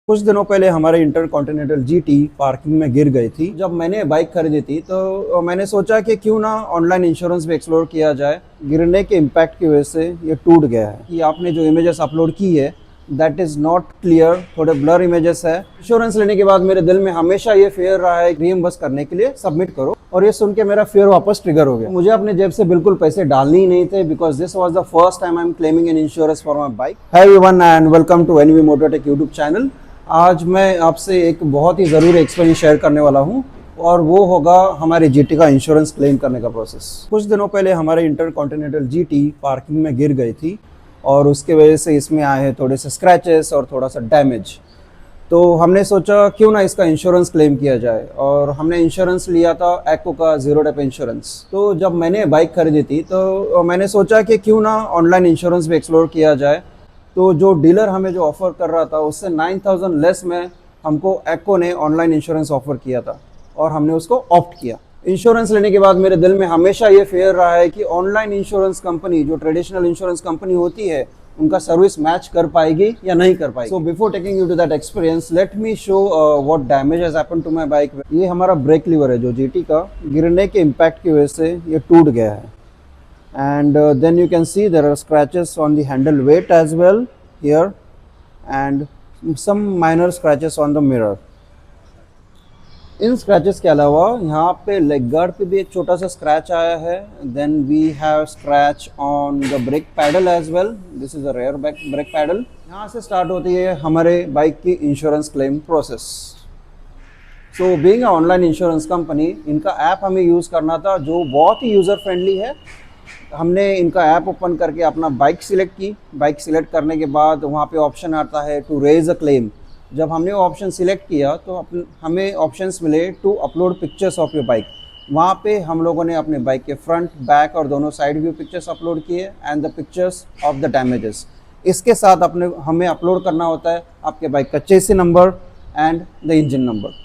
कुछ दिनों पहले हमारे इंटरकॉन्टिनेंटल जीटी पार्किंग में गिर गई थी। जब मैंने बाइक खरीदी थी तो मैंने सोचा कि क्यों ना ऑनलाइन इंश्योरेंस भी एक्सप्लोर किया जाए। गिरने के इम्पैक्ट की वजह से ये टूट गया है। कि आपने जो इमेजेस अपलोड की है दैट इज़ नॉट क्लियर, थोड़े ब्लर इमेजेस है। इंश्योरेंस लेने के बाद मेरे दिल में हमेशा ये फेयर रहा है रीइंबर्स करने के लिए सबमिट करो, और ये सुन के मेरा फेयर वापस ट्रिगर हो गया। मुझे अपने जेब से बिल्कुल पैसे डालने ही नहीं थे because this was the first time I am claiming an insurance for my bike. Hi everyone and welcome to NV Mototech YouTube channel. आज मैं आपसे एक बहुत ही ज़रूरी एक्सपीरियंस शेयर करने वाला हूँ और वो होगा हमारे जीटी का इंश्योरेंस क्लेम करने का प्रोसेस। कुछ दिनों पहले हमारे इंटरकॉन्टिनेंटल जीटी पार्किंग में गिर गई थी और उसके वजह से इसमें आए हैं थोड़े से स्क्रैचेस और थोड़ा सा डैमेज। तो हमने सोचा क्यों ना इसका इंश्योरेंस क्लेम किया जाए, और हमने इंश्योरेंस लिया था एक्को का ज़ीरो डेप इंश्योरेंस। तो जब मैंने बाइक खरीदी थी तो मैंने सोचा कि क्यों ना ऑनलाइन इंश्योरेंस भी एक्सप्लोर किया जाए। तो जो डीलर हमें जो ऑफ़र कर रहा था उससे 9,000 लेस में हमको एक्को ने ऑनलाइन इंश्योरेंस ऑफ़र किया था और हमने उसको ऑप्ट किया। इंश्योरेंस लेने के बाद मेरे दिल में हमेशा ये फेयर रहा है कि ऑनलाइन इंश्योरेंस कंपनी जो ट्रेडिशनल इंश्योरेंस कंपनी होती है उनका सर्विस मैच कर पाएगी या नहीं कर पाएगी। So before taking you to that experience let me show what damage has happened to my bike. ये हमारा ब्रेक लीवर है जो जीटी का गिरने के इम्पैक्ट की वजह से ये टूट गया है। And then you can see there are scratches on the handle weight as well here and some minor scratches on the mirror. In scratches के अलावा यहाँ पे लेग गार्ड पे भी एक छोटा सा स्क्रैच आया है। Then we have scratch on the brake pedal as well. This is a rear brake pedal. यहाँ से स्टार्ट होती है हमारे बाइक की insurance claim process. So being a online insurance company इनका ऐप हमें यूज़ करना था जो बहुत ही यूज़र फ्रेंडली है। हमने इनका ऐप ओपन करके अपना बाइक सिलेक्ट की। बाइक सिलेक्ट करने के बाद वहाँ पे ऑप्शन आता है टू रेज अ क्लेम। जब हमने वो ऑप्शन सिलेक्ट किया तो हमें ऑप्शंस मिले to upload pictures of your bike. वहाँ पे हम लोगों ने अपने बाइक के फ्रंट बैक और दोनों साइड व्यू पिक्चर्स अपलोड किए and the pictures of the damages. इसके साथ हमें अपलोड करना होता है आपके बाइक का चेसी number and the engine number.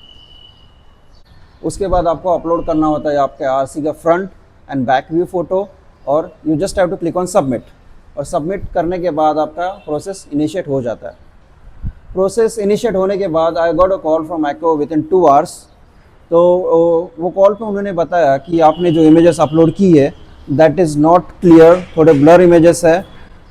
उसके बाद आपको अपलोड करना होता है आपके आरसी का front and back view photo, और you just have to click on submit. और सबमिट करने के बाद आपका प्रोसेस इनिशिएट हो जाता है। प्रोसेस इनिशिएट होने के बाद I got a call from echo with in 2 hours. तो वो कॉल पे उन्होंने बताया कि आपने जो इमेजेस अपलोड की है दैट इज़ नॉट क्लियर, थोड़े ब्लर इमेजेस है।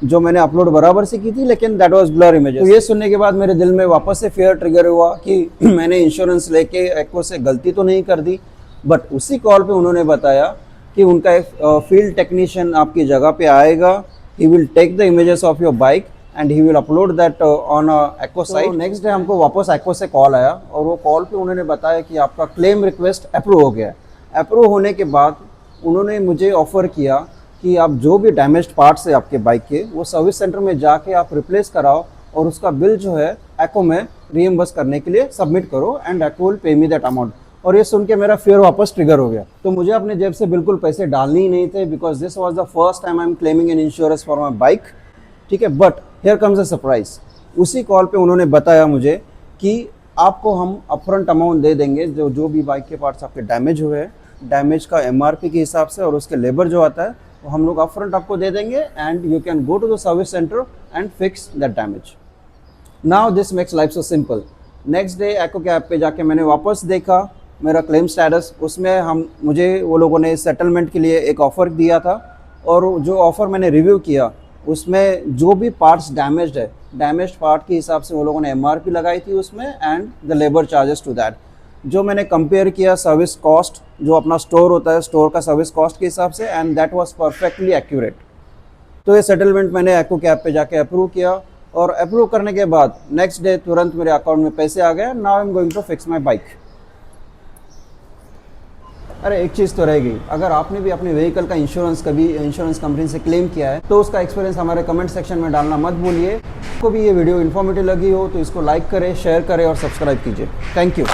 जो मैंने अपलोड बराबर से की थी लेकिन दैट वाज ब्लर इमेजेस। तो ये सुनने के बाद मेरे दिल में वापस से फेयर ट्रिगर हुआ कि मैंने इंश्योरेंस लेके एक्को से गलती तो नहीं कर दी। बट उसी कॉल पे उन्होंने बताया कि उनका एक फील्ड टेक्नीशियन आपकी जगह पे आएगा। He will take the images of your bike and he will upload that on Acko site. Next day हमको वापस एक्को से कॉल आया और वो कॉल पे उन्होंने बताया कि आपका क्लेम रिक्वेस्ट अप्रूव हो गया। अप्रूव होने के बाद उन्होंने मुझे ऑफ़र किया कि आप जो भी डैमेज्ड पार्ट्स है आपके बाइक के वो सर्विस सेंटर में जाके आप रिप्लेस कराओ और उसका बिल जो है एक्को में रीइंबर्स करने के लिए सबमिट करो and echo will pay me that amount. और ये सुन के मेरा फेयर वापस ट्रिगर हो गया। तो मुझे अपने जेब से बिल्कुल पैसे डालने ही नहीं थे because this was the first time I am claiming an insurance for my bike. ठीक है, but here comes a surprise. उसी कॉल पे उन्होंने बताया मुझे कि आपको हम अपफ्रंट अमाउंट दे देंगे जो भी बाइक के पार्ट्स आपके डैमेज हुए हैं, डैमेज का एमआरपी के हिसाब से और उसके लेबर जो आता है वो हम लोग अपफ्रंट आपको दे देंगे and you can go to the service centre and fix that damage. Now this makes life so simple. Next day Acko के ऐप पे जाके मैंने वापस देखा मेरा क्लेम स्टेटस। उसमें मुझे वो लोगों ने सेटलमेंट के लिए एक ऑफ़र दिया था, और जो ऑफ़र मैंने रिव्यू किया उसमें जो भी पार्ट्स डैमेज्ड है, डैमेज्ड पार्ट के हिसाब से वो लोगों ने एमआरपी लगाई थी उसमें and the labour charges to that. जो मैंने कंपेयर किया सर्विस कॉस्ट जो अपना स्टोर होता है, स्टोर का सर्विस कॉस्ट के हिसाब से, and that was perfectly accurate. तो ये सेटलमेंट मैंने एक्को के ऐप पे जाके अप्रूव किया, और अप्रूव करने के बाद नेक्स्ट डे तुरंत मेरे अकाउंट में पैसे आ गए। Now I am going to fix my bike. अरे एक चीज़ तो रह गई, अगर आपने भी अपने व्हीकल का इंश्योरेंस कभी इंश्योरेंस कंपनी से क्लेम किया है तो उसका एक्सपीरियंस हमारे कमेंट सेक्शन में डालना मत भूलिए। आपको भी ये वीडियो इन्फॉर्मेटिव लगी हो तो इसको लाइक करें, शेयर करें और सब्सक्राइब कीजिए। Thank you.